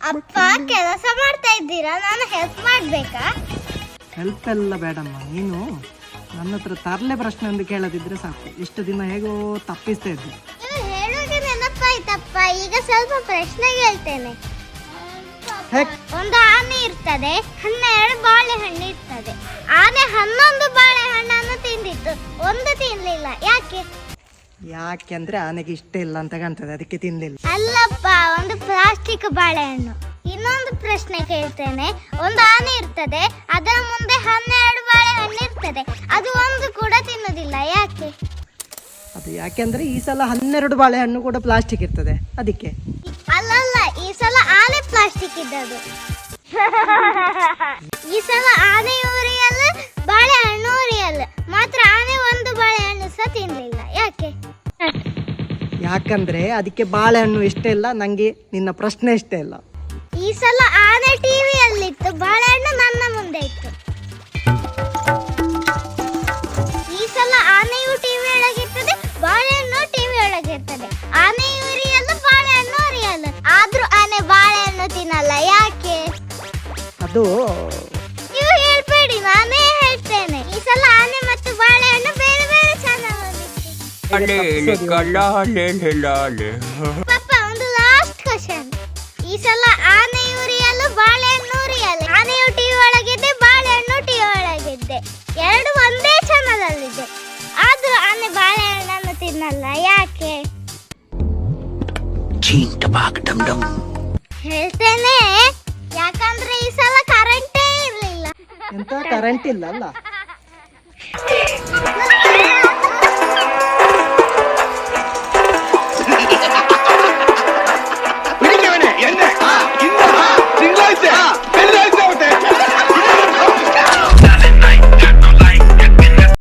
ಅಪ್ಪ ಕೆಲಸ ಮಾಡ್ತಾ ಇದ್ದೀರಾ, ನಾನು ಹೆಲ್ಪ್ ಮಾಡ್ಬೇಕಾ? ಹೆಲ್ಪ್ ಎಲ್ಲ ಬೇಡಮ್ಮ, ನೀನು ನನ್ನ ಹತ್ರ ತರಲೆ ಪ್ರಶ್ನೆ ಒಂದು ಕೇಳದಿದ್ರೆ ಸಾಕು. ಇಷ್ಟು ದಿನ ಹೇಗೋ ತಪ್ಪಿಸ್ತಾ ಇದ್ದೆ. ನೀವು ಹೇಳೋದು ನೆನಪಾಯ್ತಪ್ಪ. ಈಗ ಸ್ವಲ್ಪ ಪ್ರಶ್ನೆ ಕೇಳ್ತೇನೆ. ಒಂದು ಆನೆ ಇರ್ತದೆ, 12 ಬಾಳೆಹಣ್ಣು ಇರ್ತದೆ. ಆನೆ 11 ಬಾಳೆಹಣ್ಣನ್ನು ತಿಂದಿತ್ತು, ಒಂದು ತಿನ್ಲಿಲ್ಲ. ಯಾಕೆ? ಯಾಕೆಂದ್ರೆ ಆನೆಗೆ ಇಷ್ಟ ಇಲ್ಲ ಅಂತ ಕಾಣ್ತದೆ, ಅದಕ್ಕೆ ತಿನ್ಲಿಲ್ಲ. ಅಲ್ಲಪ್ಪ, ಒಂದು ಪ್ಲಾಸ್ಟಿಕ್ ಬಾಳೆಹಣ್ಣು. ಇನ್ನೊಂದು ಪ್ರಶ್ನೆ ಕೇಳ್ತೇನೆ. ಒಂದು ಆನೆ ಇರ್ತದೆ, ಅದರ ಮುಂದೆ 12 ಬಾಳೆಹಣ್ಣು ಇರ್ತದೆ, ಅದು ಒಂದು ಕೂಡ ತಿನ್ನೋದಿಲ್ಲ. ಯಾಕೆ? ಅದು ಯಾಕೆಂದ್ರೆ ಈ ಸಲ 12 ಬಾಳೆಹಣ್ಣು ಕೂಡ ಪ್ಲಾಸ್ಟಿಕ್ ಇರ್ತದೆ, ಅದಕ್ಕೆ. ಅಲ್ಲಲ್ಲ, ಈ ಸಲ ಆನೆ ಪ್ಲಾಸ್ಟಿಕ್ ಇದ್ದದು. ಈ ಸಲ ಆನೆ ಉರಿಯಲ್ಲ, ಬಾಳೆಹಣ್ಣು ಉರಿಯಲ್ಲ. ಮಾತ್ರ ಆನೆ ಒಂದು ಬಾಳೆಹಣ್ಣು ಸಹ ತಿನ್ಲಿಲ್ಲ. ಯಾಕೆ? ಯಾಕಂದ್ರೆ ಅದಕ್ಕೆ ಬಾಳೆಹಣ್ಣು ಇಷ್ಟ ಇಲ್ಲ, ನಂಗೆ ನಿನ್ನ ಪ್ರಶ್ನೆ ಇಷ್ಟ ಇಲ್ಲ. ಈ ಸಲ ಆನೆ ಟಿವಿಯಲ್ಲಿತ್ತು, ಬಾಳೆಹಣ್ಣು ನನ್ನ ಮುಂದೆ ಇತ್ತು. ಈ ಸಲ ಆನೆಯು ಟಿವಿ ಒಳಗಿರ್ತದೆ, ಬಾಳೆಹಣ್ಣು ಟಿವಿ ಒಳಗಿರ್ತದೆ. ಆನೆ ಉರಿಯಲ್ಲ, ಬಾಳೆಹಣ್ಣು ಉರಿಯಲ್ಲ. ಆದ್ರೂ ಆನೆ ಬಾಳೆಹಣ್ಣು ತಿನ್ನಲ್ಲ. ಯಾಕೆ? ಅದು ನೀವು ಹೇಳ್ಬೇಡಿ, ನಾನೇ ಹೇಳ್ತೇನೆ. ಈ ಸಲ ಆನೆ ಮತ್ತು ಬಾಳೆಹಣ್ಣು ಬೇರೆ ಬೇರೆ ಚಾನಲ್ ಪಾಪ. ಒಂದು ಲಾಸ್ಟ್ ಕ್ವಶನ್. ಈ ಸಲ ಆನೆ ಉರಿಯಲ್ಲ, ಬಾಳೆಹಣ್ಣು ಉರಿಯಲ್ಲ. ಆನೆಯು ಟಿವಿ ಒಳಗಿದ್ದೆ, ಬಾಳೆಹಣ್ಣು ಟಿವಿ ಒಳಗಿದ್ದೆ, ಎರಡು ಒಂದೇ ಚಾನಲ್ ಅಲ್ಲಿದೆ. ಆದ್ರೂ ಆನೆ ಬಾಳೆಹಣ್ಣನ್ನು ತಿನ್ನಲ್ಲ. ಯಾಕೆ? ಹೇಳ್ತೇನೆ, ಯಾಕಂದ್ರೆ ಈ ಸಲ ಕರೆಂಟೇ ಇರ್ಲಿಲ್ಲ. ಎಂತ ಕರೆಂಟ್ ಇಲ್ಲ ಅಲ್ಲ.